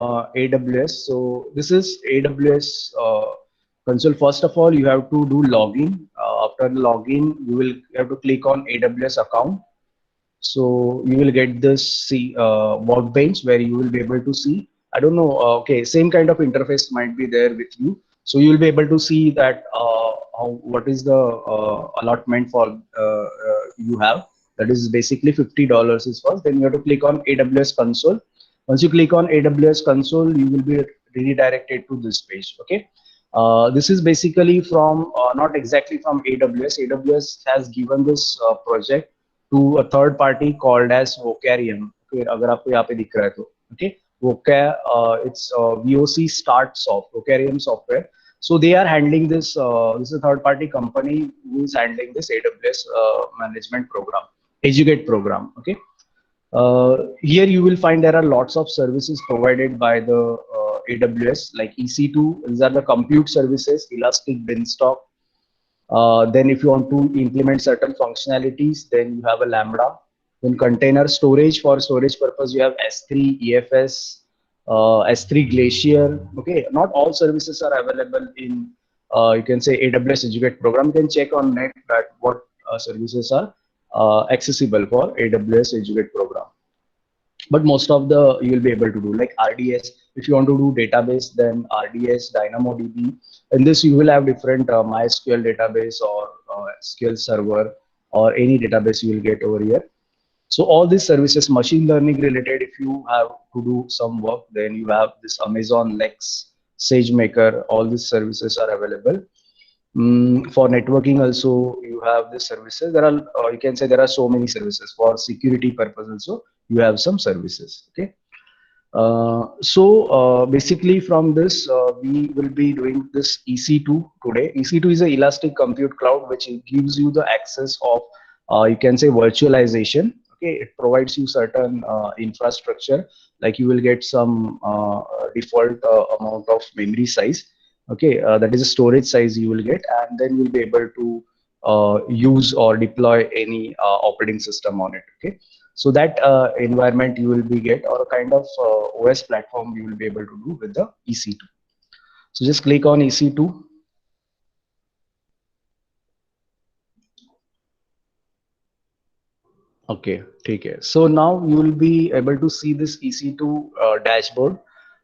AWS. So this is AWS console. First of all, you have to do login. After login, you have to click on AWS account. So you will get this workbench where you will be able to see. I don't know. Okay, same kind of interface might be there with you. So you will be able to see that what is the allotment for you have. That is basically $50 is first. Then you have to click on AWS console. Once you click on AWS console, you will be redirected to this page. Okay. This is basically from not exactly from AWS. AWS has given this project to a third party called as Vocarium. Okay, अगर आपको यहाँ पे दिख रहा है तो okay, it's VOC Start Soft, Vocarium software. So they are handling this. This is a third party company who is handling this AWS management program, Educate program. Okay. Here you will find there are lots of services provided by the AWS like EC2. These are the compute services, Elastic Beanstalk. Then if you want to implement certain functionalities, then you have a Lambda. Then container storage, for storage purpose, you have S3, EFS, S3 Glacier. Okay, not all services are available in, you can say, AWS Educate program. You can check on net that what services are accessible for AWS Educate program. But most of the you will be able to do like RDS. If you want to do database, then RDS, DynamoDB. In this you will have different MySQL database or SQL server or any database you will get over here. So all these services, machine learning related, if you have to do some work, then you have this Amazon Lex, SageMaker. All these services are available. For networking also you have the services. There are you can say there are so many services for security purposes. Also you have some services. Okay. Basically from this we will be doing this EC2 today. EC2 is a Elastic Compute Cloud which gives you the access of you can say virtualization. Okay, it provides you certain infrastructure, like you will get some default amount of memory size. Okay, that is a storage size you will get, and then you'll be able to use or deploy any operating system on it. Okay, so that environment you will be get, or a kind of OS platform you will be able to do with the EC2. So just click on EC2. Okay, okay. So now you will be able to see this EC2 dashboard.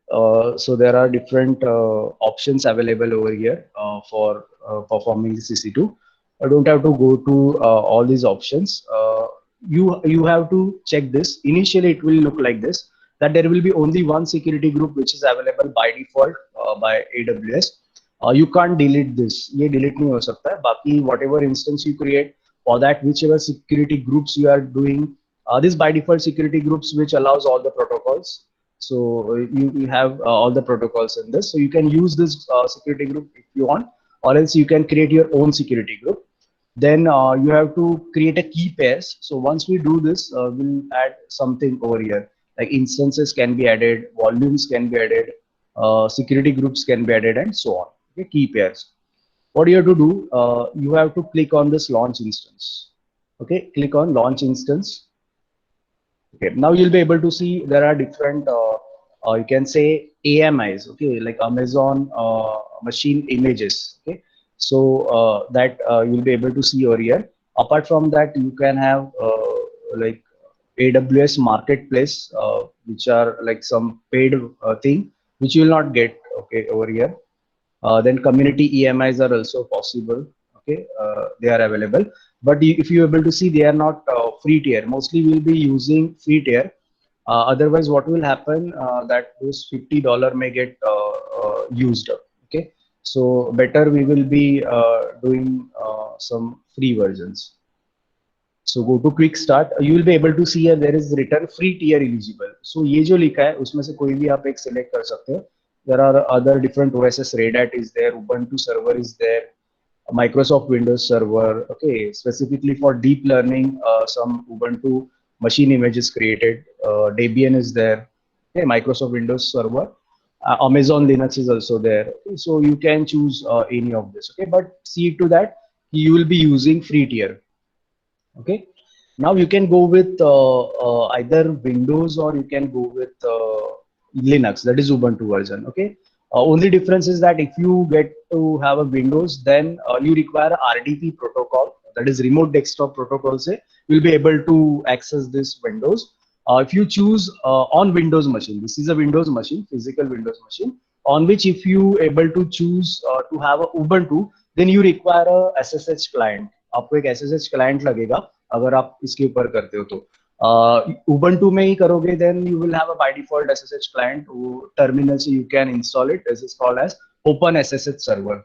So there are different options available over here for performing this EC2. I don't have to go to all these options. You have to check this. Initially, it will look like this, that there will be only one security group which is available by default by AWS. You can't delete this. ये delete नहीं हो सकता है. बाकी whatever instance you create for that, whichever security groups you are doing, this by default security groups which allows all the protocols. So you have all the protocols in this. So you can use this security group if you want, or else you can create your own security group. Then you have to create a key pairs. So once we do this, we'll add something over here. Like instances can be added, volumes can be added, security groups can be added, and so on. Okay, key pairs. What you have to do, you have to click on this launch instance. Okay, click on launch instance. Okay, now you'll be able to see there are different, you can say AMIs. Okay, like Amazon machine images. Okay, so that you'll be able to see over here. Apart from that, you can have like AWS Marketplace, which are like some paid thing which you will not get. Okay, over here. Then community EMIs are also possible. Okay, they are available, but if you're able to see, they are not free tier. Mostly we'll be using free tier. Otherwise, what will happen that those $50 may get used up. Okay, so better we will be doing some free versions. So go to quick start. You will be able to see here there is written free tier eligible. So ये जो लिखा है उसमें से कोई भी आप एक select कर सकते हो. There are other different OSs. Red Hat is there, Ubuntu server is there, Microsoft Windows server. Okay, specifically for deep learning, some Ubuntu machine images created. Debian is there. Okay, Microsoft Windows server. Amazon Linux is also there. Okay, so you can choose any of this. Okay, but see to that you will be using free tier. Okay, now you can go with either Windows or you can go with Linux, that is Ubuntu version. Okay. Only difference is that if you get to have a Windows, then you require RDP protocol, that is remote desktop protocol. Say you'll be able to access this Windows. If you choose on Windows machine, this is a Windows machine, physical Windows machine, on which if you able to choose to have a Ubuntu, then you require a SSH client. आपको एक SSH client लगेगा अगर आप इसके ऊपर करते हो तो. Ubuntu में ही करोगे, then you will have a by default SSH client. Terminal से you can install it. This is called as Open SSH server.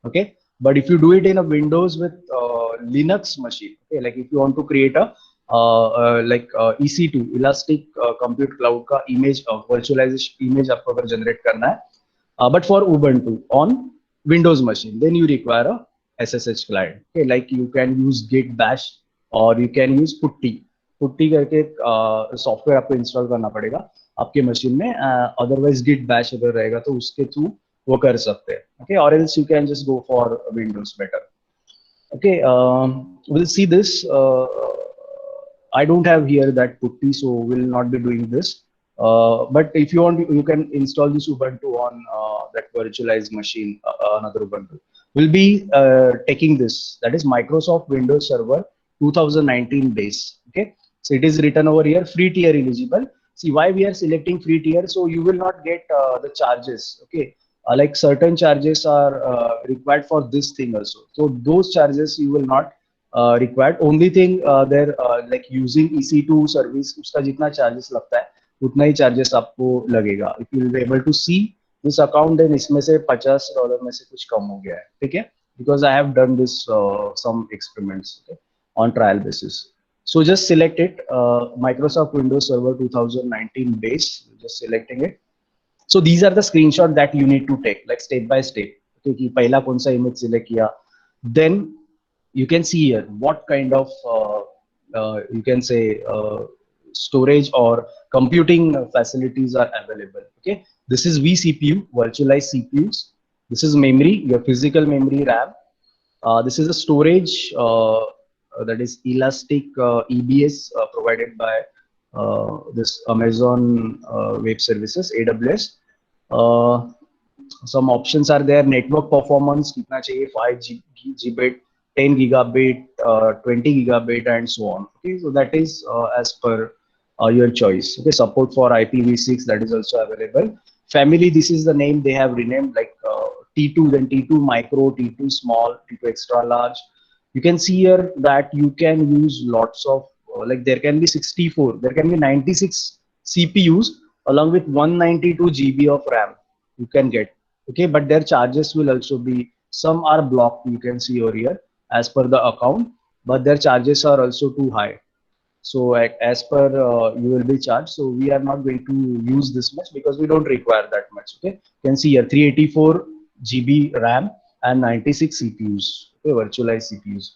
Okay, but if you do it in a Windows with Linux machine, okay, like if you want to create a EC2 Elastic Compute Cloud का image virtualization image आपको अगर generate करना है, but for Ubuntu on Windows machine, then you require a SSH client. Okay, like you can use Git Bash or you can use Putty. Putty करके software आपको install करना पड़ेगा आपके machine में. अदरवाइज गिट बैश अगर रहेगा तो उसके थ्रू वो कर सकते हैं. ओके, और else you can just go for Windows better. Okay, will see this. I don't have here that putty, so will not be doing this. But if you want, you can install this Ubuntu on that virtualized machine, another Ubuntu. We'll be taking this, that is Microsoft Windows Server 2019 base. Okay, so it is written over here, free tier eligible. See why we are selecting free tier, so you will not get the charges. Okay, like certain charges are required for this thing also, so those charges you will not required. Only thing there like using EC2 service, उसका जितना charges लगता है उतना ही charges आपको लगेगा. If you will be able to see this account, then इसमें से $50 में से कुछ कम हो गया है. ठीक है, because I have done this some experiments, okay, on trial basis. So just select it, Microsoft Windows Server 2019 base, just selecting it. So these are the screenshot that you need to take, like step by step. क्योंकि पहला कौन सा image select किया, then you can see here what kind of you can say storage or computing facilities are available. Okay, this is vCPU, virtualized CPUs. This is memory, your physical memory RAM. This is a storage that is Elastic EBS provided by this Amazon Web Services, AWS. Some options are there. Network performance कितना चाहिए, 5 GB, 10 gigabit, 20 gigabit, and so on. Okay, so that is as per your choice. Okay, support for IPv6, that is also available. Family, this is the name they have renamed, like T2, then T2 micro, T2 small, T2 extra large. You can see here that you can use lots of like there can be 64, there can be 96 CPUs along with 192 GB of RAM you can get. Okay, but their charges will also be, some are blocked, you can see over here as per the account, but their charges are also too high. So as per you will be charged. So we are not going to use this much because we don't require that much. Okay, you can see here 384 GB RAM and 96 CPUs, okay, virtualized CPUs.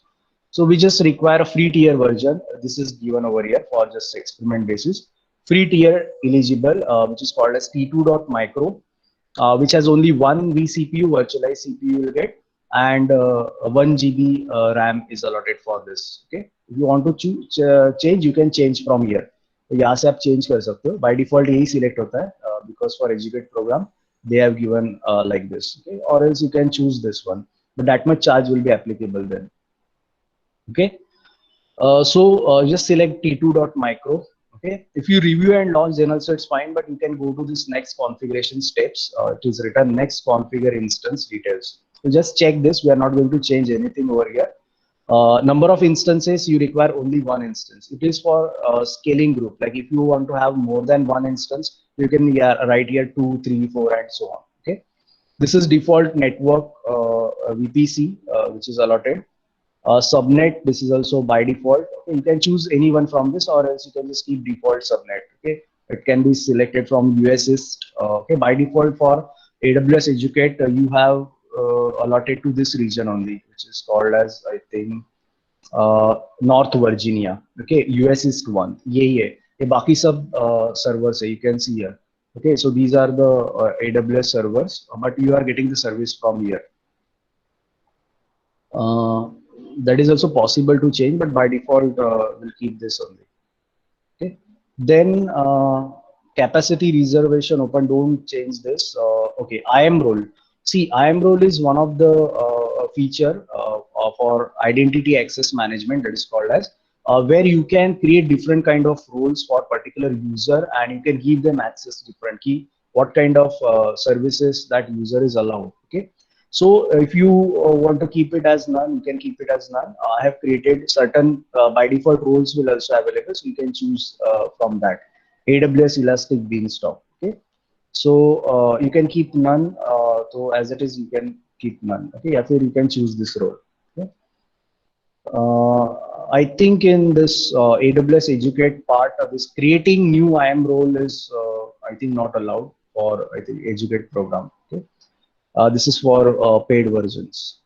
So we just require a free tier version. This is given over here for just experiment basis. Free tier eligible, which is called as T2.micro, which has only one vCPU, virtualized CPU you will get, and 1 GB RAM is allotted for this. Okay, if you want to choose change, you can change from here. तो यहाँ से आप change कर सकते हो. By default यही select होता है because for educate program they have given like this. Okay, or else you can choose this one, but that much charge will be applicable then. Okay, so just select T2.micro. Okay, if you review and launch, then also it's fine, but you can go to this next configuration steps. It is written next configure instance details. So just check this. We are not going to change anything over here. Number of instances, you require only one instance. It is for scaling group. Like if you want to have more than one instance, you can write here 2, 3, 4, and so on. Okay, this is default network VPC, which is allotted. Subnet, this is also by default. Okay, you can choose anyone from this, or else you can just keep default subnet. Okay, it can be selected from USist. Okay, by default for AWS Educate, you have allotted to this region only, which is called as, I think, North Virginia. Okay, USist 1. ये बाकी सब servers you can see here. Okay, so these are the AWS servers, but you are getting the service from here. That is also possible to change, but by default we'll keep this only. Okay, then capacity reservation open, don't change this. Okay, IAM role. See, IAM role is one of the feature for identity access management, that is called as, where you can create different kind of roles for particular user, and you can give them access different key, what kind of services that user is allowed. Okay, so if you want to keep it as none, you can keep it as none. I have created certain by default roles will also available, so you can choose from that. AWS Elastic Beanstalk. Okay, so you can keep none. So as it is, you can keep none. Okay, after you can choose this role. Okay. I think in this AWS Educate part of this, creating new IAM role is I think not allowed for, I think, Educate program. Okay, this is for paid versions.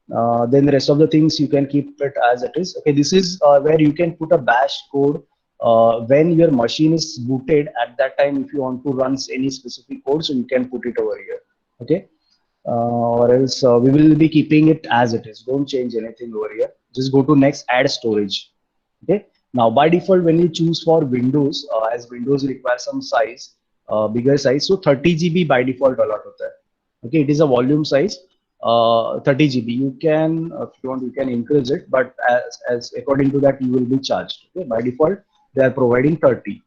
Then the rest of the things you can keep it as it is. Okay, this is where you can put a bash code when your machine is booted. At that time, if you want to run any specific code, so you can put it over here. Okay, or else we will be keeping it as it is. Don't change anything over here. Just go to next, add storage. Okay, now by default, when you choose for Windows, as Windows requires some size, bigger size, so 30 GB by default allowed hota hai. Okay, it is a volume size, 30 GB. You can, if you want, you can increase it, but as according to that, you will be charged. Okay, by default, they are providing 30.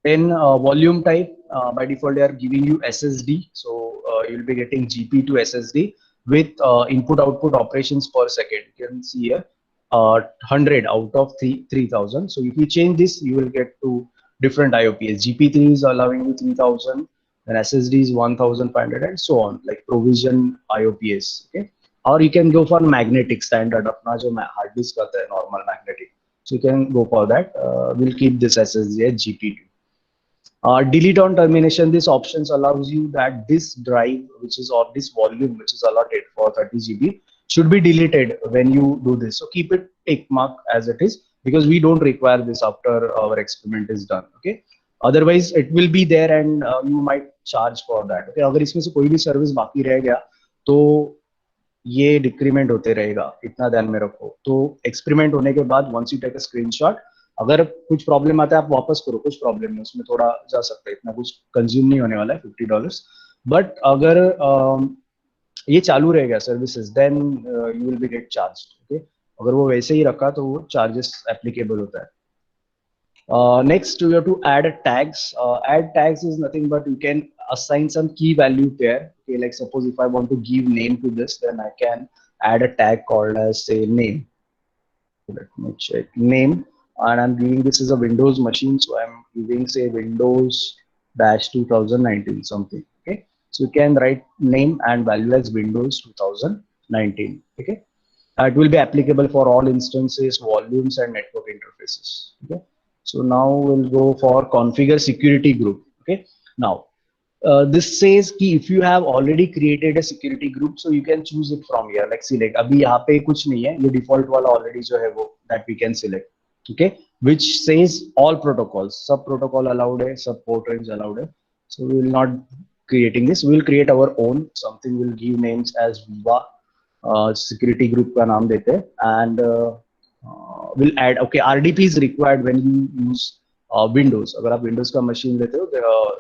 Then volume type, by default, they are giving you SSD. So you'll be getting GP to SSD with input output operations per second. You can see here 100 out of 3000. So if you change this, you will get to different IOPS. GP3 is allowing you 3000, then SSD is 1500, and so on, like provision IOPS. Okay, or you can go for magnetic standard. अपना जो hard disk आता है normal magnetic. So you can go for that. We'll keep this SSD as GP2. Delete on termination, this options allows you that this drive, which is, or this volume which is allotted for 30 GB, should be deleted when you do this. So keep it tick mark as it is, because we don't require this after our experiment is done. Okay, otherwise it will be there, and you might charge for that. Okay, अगर इसमें से कोई भी service बाकी रह गया तो ये डिक्रीमेंट होते रहेगा, इतना ध्यान में रखो. तो एक्सपेरिमेंट होने के बाद once you take a screenshot, अगर कुछ प्रॉब्लम आता है आप वापस करो, कुछ प्रॉब्लम नहीं, उसमें थोड़ा जा सकता है, इतना कुछ कंज्यूम नहीं होने वाला है, $50. बट अगर ये चालू रहेगा services, then you will be get charge. Okay, अगर वो वैसे ही रखा तो वो चार्जेस एप्लीकेबल होता है. Next, you have to add tags. Add tags is nothing but you can assign some key value pair. Okay, like suppose if I want to give name to this, then I can add a tag called as, say, name. Let me check name, and I'm giving this is a Windows machine, so I'm giving, say, Windows dash 2019 something. Okay, so you can write name and value as Windows 2019. Okay, it will be applicable for all instances, volumes, and network interfaces. Okay, so now we'll go for configure security group. Okay, now this says कि if you have already created a security group, so you can choose it from here, like select. अभी यहाँ पे कुछ नहीं है, ये default वाला already जो है वो that we can select. Okay, which says all protocols, sub protocol allowed है, sub port range allowed है. So we will not creating this. We will create our own something. We'll give names as Viva. Security group का नाम देते हैं, and we'll add. Okay, RDP is required when you use Windows. अगर आप Windows का machine लेते हो,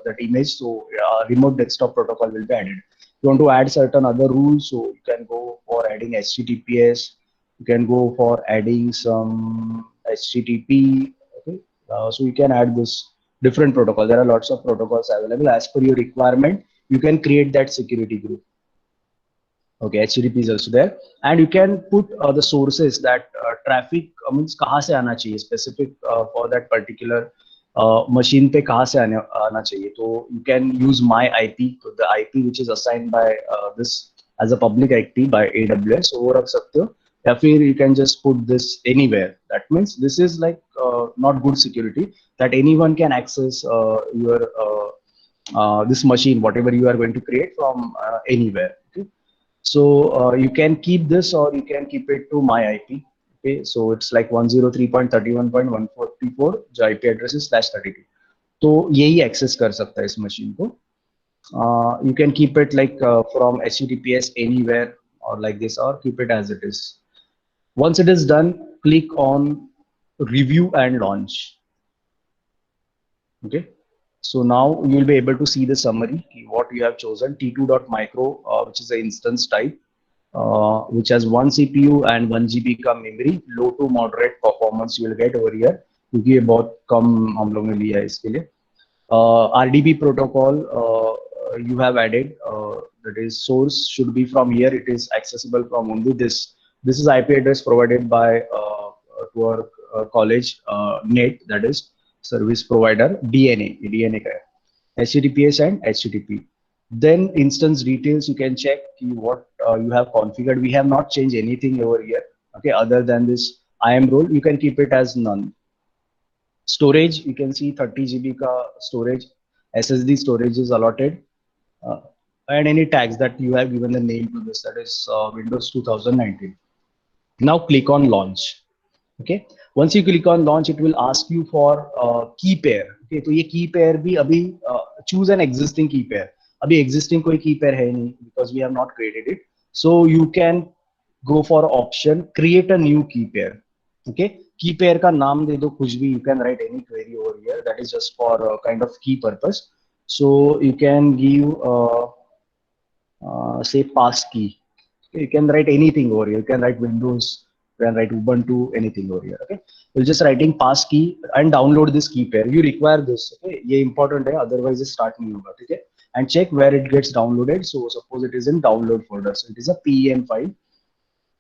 that image, so remote desktop protocol will be added. You want to add certain other rules, so you can go for adding HTTPS. You can go for adding some HTTP. Okay, so you can add this different protocol. There are lots of protocols available as per your requirement. You can create that security group. Okay, HTTP is also there, and you can put the sources that traffic means कहाँ से आना चाहिए, specific for that particular machine पे कहाँ से आना चाहिए. तो you can use my IP, so the IP which is assigned by this as a public IP by AWS, वो रख सकते हो, या फिर you can just put this anywhere. That means this is like not good security, that anyone can access your this machine, whatever you are going to create, from anywhere. Okay. So you can keep this, or you can keep it to my IP. Okay, so it's like 103.31.144 जो IP address is /32. तो यही access कर सकता है इस machine को. You can keep it like from HTTPS anywhere, or like this, or keep it as it is. Once it is done, click on review and launch. Okay. So now you will be able to see the summary, what you have chosen, T2.micro, which is the instance type, which has one CPU and 1 GB का memory, low to moderate performance you will get over here, क्योंकि ये बहुत कम हम लोग ने लिया है इसके लिए. RDP protocol you have added, that is source should be from here, it is accessible from only this. This is IP address provided by to our college, NET, that is service provider, DNA का है, HTTPS and HTTP. Then instance details, you can check what you have configured. We have not changed anything over here, okay, other than this IAM role. You can keep it as none. Storage, you can see 30 GB ka storage, SSD storage is allotted, and any tags that you have given the name to this, that is Windows 2019. Now click on launch. Okay, once you click on launch, it will ask you for key pair. Okay, तो ये key pair भी अभी choose an existing key pair. अभी existing कोई key pair है नहीं, because we have not created it. So you can go for option create a new key pair. Okay, key pair का नाम दे दो कुछ भी. You can write any query over here. That is just for kind of key purpose. So you can give say pass key. Okay, you can write anything over here. You can write Windows, you can write Ubuntu, anything over here. Okay, you're just writing pass key and download this key pair. You require this. Okay, ये important है, otherwise it start नहीं होगा. ठीक है, and check where it gets downloaded. So suppose it is in download folder. So it is a PEM file.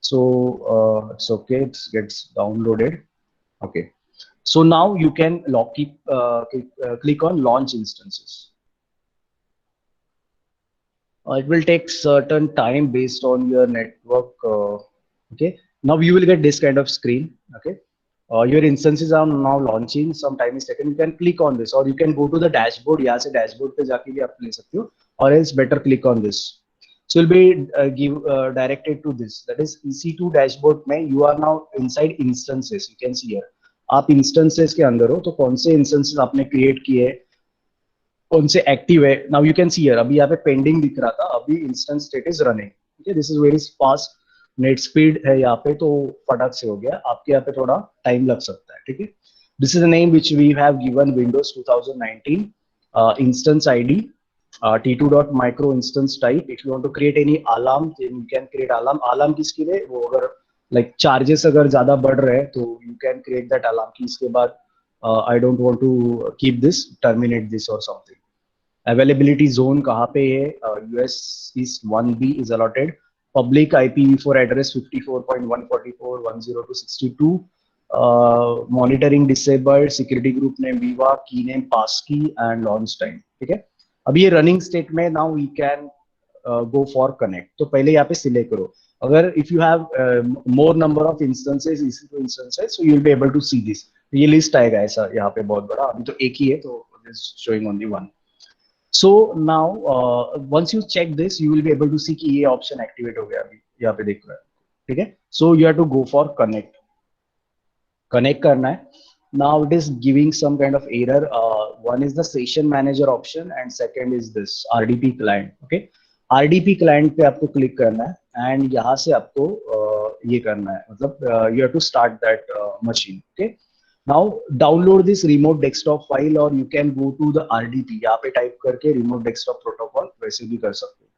So it's okay, it gets downloaded. Okay, so now you can click on launch instances. It will take certain time based on your network. Okay, now you will get this kind of screen. Okay, your instances are now launching. Some time is taken. You can click on this, or you can go to the dashboard. यहाँ से dashboard पे जाके भी आप ले सकते हो, or else better click on this. So you'll be directed to this. That is EC2 dashboard में you are now inside instances. You can see here. आप instances के अंदर हो, तो कौन से instances आपने create किए, कौन से एक्टिव है. Now you can see here, अभी यहाँ पे पेंडिंग दिख रहा था, अभी इंस्टेंस स्टेट इज रनिंग. ठीक है, this is very fast net speed है यहाँ पे, तो फटाक से हो गया. आपके यहाँ पे थोड़ा टाइम लग सकता है. ठीक है, this is the name which we have given, Windows 2019 instance ID t2.micro instance type. If you want to create any alarm, then you can create alarm. Alarm किसके लिए, वो अगर like charges अगर ज्यादा बढ़ रहे हैं, तो you can create that alarm की इसके बाद I don't want to keep this, terminate this or something. Availability zone कहाँ पे है, US East 1B is allotted. Public IPv4 address 54.144.102.62. Monitoring disabled. Security group name Viva. Key name passkey and launch time. ठीक है, अभी ये running state में. Now we can go for connect. तो पहले यहाँ पे सिलेक्ट करो. अगर if you have more number of instances, EC2 instances, so you will be able to see this. ये लिस्ट आएगा ऐसा यहाँ पे बहुत बड़ा. अभी तो एक ही है, तो showing only one. So now once you check this, you will be able to see कि ये option activate हो गया. अभी यहाँ पे देख रहा है. ठीक है, so you have to go for connect. Connect करना है. Now it is giving some kind of error. One is the session manager option and second is this RDP client. Okay, RDP client पे आपको click करना है and यहाँ से आपको ये करना है, मतलब you have to start that machine. Okay, now download this remote desktop file or you can go to the RDP. यहाँ पे टाइप करके remote desktop protocol वैसे भी कर सकते हो,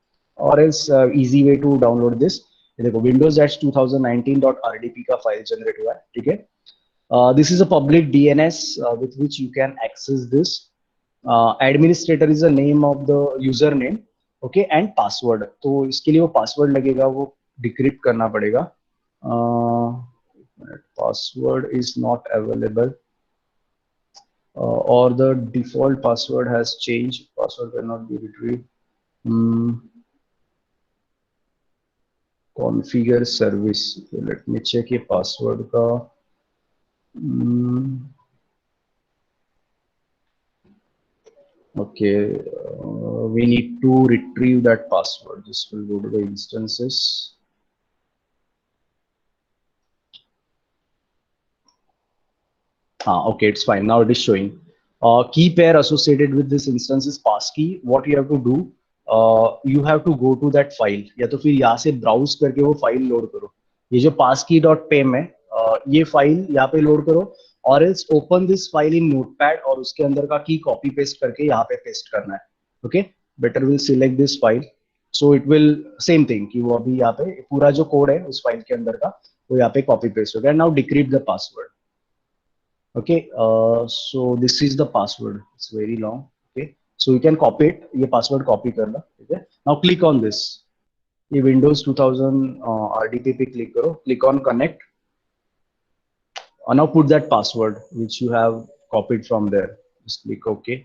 or else easy way to download this. देखो windows-2019.rdp का फाइल जनरेट हुआ है. ठीक है, this is a public DNS with which you can access this. Administrator is the name of the username. Okay, and password. तो इसके लिए वो password लगेगा, वो decrypt करना पड़ेगा. Password is not available, or the default password has changed. Password cannot be retrieved. Configure service. So let me check ये password का. Okay, we need to retrieve that password. This will go to the instances. Okay, it's fine. Now it is showing. Key pair associated with this instance is passkey. What you have to do, you have to go to that file, या तो फिर यहाँ से browse करके वो file load करो. ये जो passkey.pem है, ये फाइल यहाँ पे लोड करो. और else open this file in notepad और उसके अंदर का की कॉपी पेस्ट करके यहाँ पे पेस्ट करना है. Okay, better will select this file. So it will same thing कि वो अभी यहाँ पे पूरा जो कोड है उस फाइल के अंदर का वो यहाँ पे कॉपी पेस्ट हो गया. Now decrypt the password. Okay, so this is the password. It's very long. Okay, so you can copy it. ये password copy करना. ठीक है. Now click on this. ये Windows 2000 RDP पे click करो. Click on connect. Now put that password which you have copied from there. Just click OK.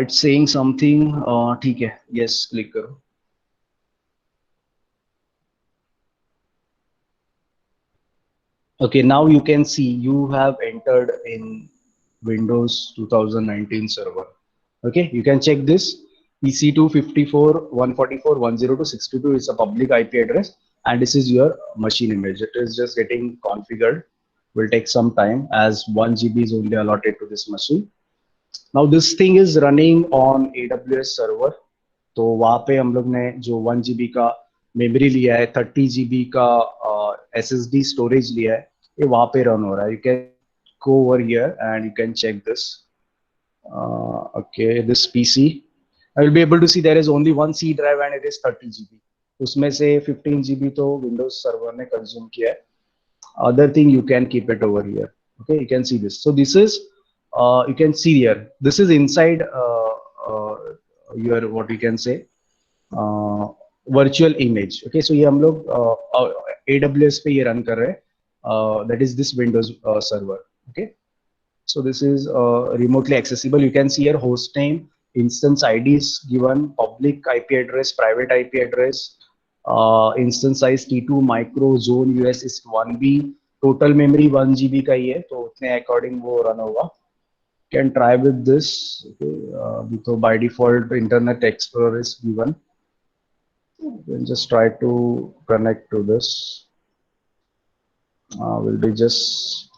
It's saying something. ठीक है. Yes, click करो. Okay, now you can see you have entered in Windows 2019 server. Okay, you can check this. EC2 54.144.102.62 is a public IP address, and this is your machine image. It is just getting configured. Will take some time as 1 GB is only allotted to this machine. Now this thing is running on AWS server. तो वहाँ पे हम लोग ने जो 1 GB का memory लिया है, 30 GB का SSD स्टोरेज लिया है, ये वहाँ पे रन हो रहा है. You can go over here and you can check this. Okay, this PC, I will be able to see there is only one C drive and it is 30 GB. उसमें से 15 GB तो Windows server ने consume किया है. Other thing you can keep it over here. Okay, you can see this. So this is you can see here. This is inside your what you can say virtual image. Okay, so ये हम लोग AWS पे ये run कर रहे हैं. That is this Windows server. Okay, so this is remotely accessible. You can see here host name, instance ID is given, public IP address, private IP address, instance size T2 micro, zone US is 1B, total memory 1 GB का ही है, तो उतने according वो run होगा. Can try with this. Okay, so by default Internet Explorer is given. You can just try to connect to this. Will be just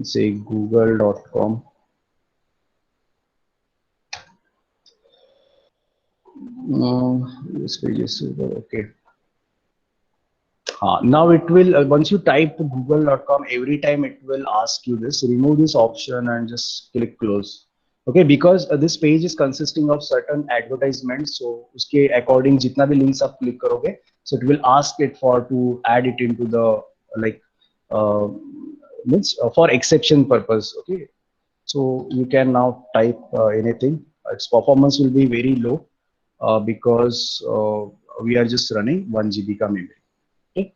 say google.com. This page is okay. Now it will once you type google.com, every time it will ask you this, remove this option and just click close. Okay, because this page is consisting of certain advertisements, so uske according jitna bhi links आप click करोगे, so it will ask it for to add it into the like means for exception purpose. Okay, so you can now type anything. Its performance will be very low because we are just running 1 GB ka memory. Okay,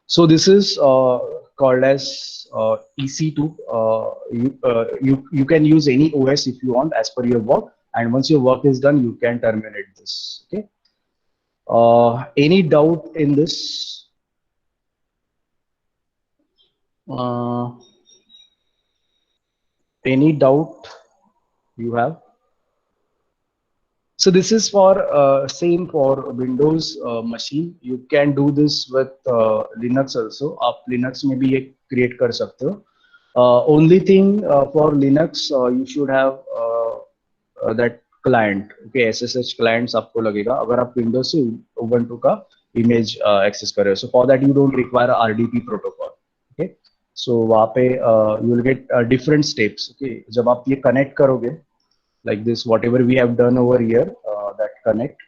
so this is called as EC2. You can use any OS if you want as per your work, and once your work is done, you can terminate this. Okay. Any doubt in this? Any doubt you have? So this is for same for Windows machine. You can do this with Linux also. आप Linux में भी ये create कर सकते हो. Only thing for Linux you should have that client. Okay, SSH clients आपको लगेगा अगर आप Windows से Ubuntu का image access कर रहे हो. So for that you don't require RDP protocol. Okay, so वहाँ पे you will get different steps. Okay, जब आप ये connect करोगे like this, whatever we have done over here, that connect.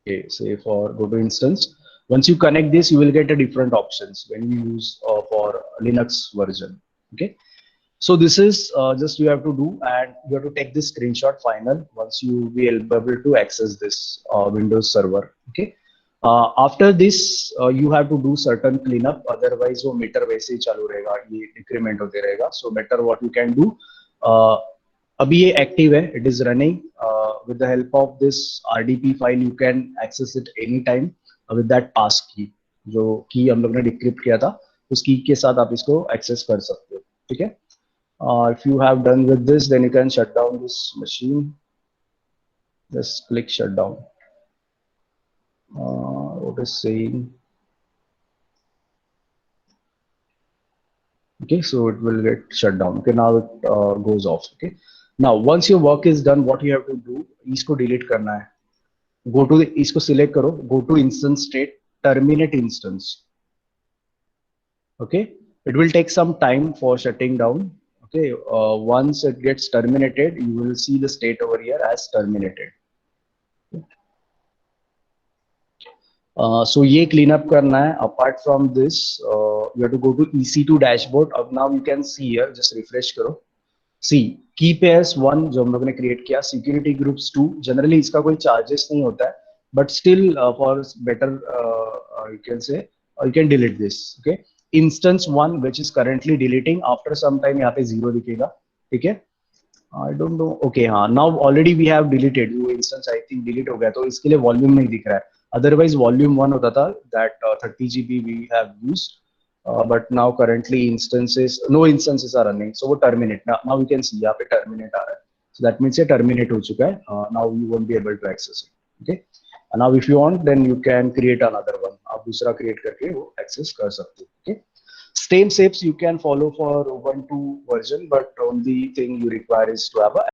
Okay, say for go to instance. Once you connect this, you will get a different options when you use for Linux version. Okay, so this is just you have to do, and you have to take this screenshot final once you will be able to access this Windows server. Okay, after this you have to do certain cleanup, otherwise वो meter वैसे ही चालू रहेगा, ये decrement होते रहेगा. So better what you can do, अभी ये active है, it is running. With the help of this RDP file you can access it any time with that pass key, जो की हम लोग ने डिक्रिप्ट किया था, उस की के साथ आप इसको एक्सेस कर सकते हो. ठीक है, if you have done with this then you can shut down this machine. Just click shut down. What is saying? Okay, so it will get shut down. Okay, now it goes off. Okay, now once your work is done, what you have to do, इसको delete करना है. Go to the, इसको select करो, go to instance state, terminate instance. Okay, it will take some time for shutting down. Okay, once it gets terminated, you will see the state over here as terminated. So ये clean up करना है. Apart from this, you have to go to EC2 dashboard. अब now you can see here, just refresh करो. See, key pairs 1 जो हम लोगों ने create किया, security groups 2. Generally इसका कोई charges नहीं होता है, but still for better you can say you can delete this. Okay, instance 1 which is currently deleting, after some time यहाँ पे 0 दिखेगा. ठीक है. I don't know. Okay, हाँ. Now already we have deleted. वो instance I think delete हो गया, तो इसके लिए volume नहीं दिख रहा है. Otherwise volume 1 होता था that 30 GB we have used. But now currently instances, no instances are running. So वो terminate. Now you can see यहाँ पे terminate आ रहा है. So that means ये terminate हो चुका है. Now you won't be able to access it. Okay. And now if you want, then you can create another one. आप दूसरा create करके वो access कर सकते हो. Okay. Same steps you can follow for Ubuntu version, but only thing you require is to have a